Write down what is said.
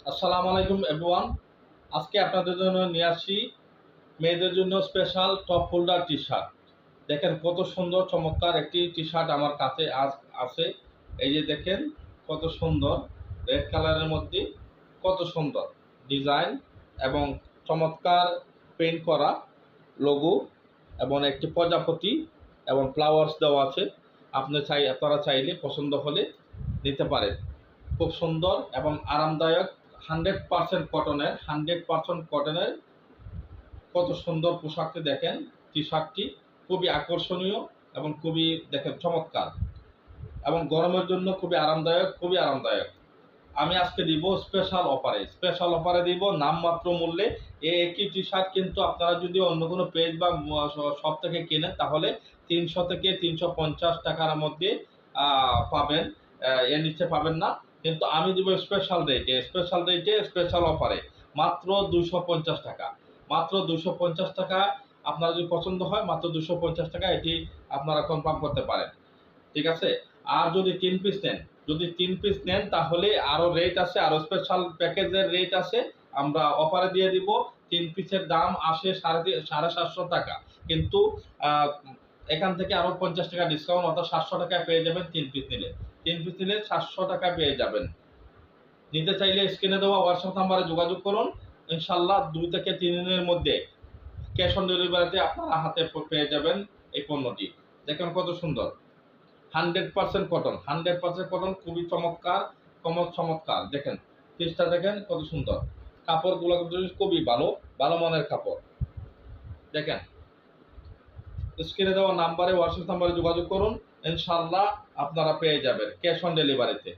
আসসালামু আলাইকুম এভরিওয়ান। আজকে আপনাদের জন্য নিয়ে আসছি মেয়েদের জন্য special top holder T shirt. দেখেন কত সুন্দর চমৎকার একটি টি শার্ট আমার কাছে আছে। এই যে দেখেন কত সুন্দর, রেড কালারের মধ্যে কত সুন্দর ডিজাইন এবং চমৎকার পেইন্ট করা লোগো এবং একটি প্রজাপতি এবং ফ্লাওয়ার্স দেওয়া আছে। আপনারা চাইলে পছন্দ হলে নিতে পারেন। খুব সুন্দর এবং আরামদায়ক, 100% কটনের কত সুন্দর পোশাকটি দেখেন। টি শার্টটি খুবই আকর্ষণীয় এবং খুবই দেখেন চমৎকার এবং গরমের জন্য খুবই আরামদায়ক। আমি আজকে দিব স্পেশাল অফারে দিব নামমাত্র মূল্যে। এই একই টি শার্ট কিন্তু আপনারা যদি অন্য কোনো পেজ বা শপ থেকে কেনেন তাহলে 300 থেকে 350 টাকার মধ্যে পাবেন, এর নিচে পাবেন না। কিন্তু আমি দিব স্পেশাল অফারে মাত্র 250 টাকা। মাত্র 250 টাকা। আপনার যদি পছন্দ হয় মাত্র 250 টাকা এটি আপনারা কনফার্ম করতে পারেন। ঠিক আছে। আর যদি তিন পিস নেন তাহলে আরো রেট আছে, আরো স্পেশাল প্যাকেজের রেট আছে। আমরা অফারে দিয়ে দিব। 3 পিসের দাম আসে 750 টাকা, কিন্তু এখান থেকে আরো 50 টাকা ডিসকাউন্ট, অর্থাৎ 700 টাকায় পেয়ে যাবেন। 3 পিস নিলে 700 টাকা পেয়ে যাবেন। নিতে চাইলে স্ক্রিনে দেওয়া হোয়াটসঅ্যাপ নাম্বারে যোগাযোগ করুন। ইনশাল্লাহ 2 থেকে 3 দিনের মধ্যে ক্যাশ অন ডেলিভারিতে আপনারা হাতে পেয়ে যাবেন এই পণ্যটি। দেখেন কত সুন্দর, 100% কটন, খুবই চমৎকার। দেখেন পিসটা, দেখেন কত সুন্দর, কাপড়গুলো খুবই ভালো মানের কাপড়। দেখেন স্ক্রিনে দেওয়া হোয়াটসঅ্যাপ নাম্বারে যোগাযোগ করুন। ইনশাল্লাহ আপনারা পেয়ে যাবেন ক্যাশ অন ডেলিভারিতে।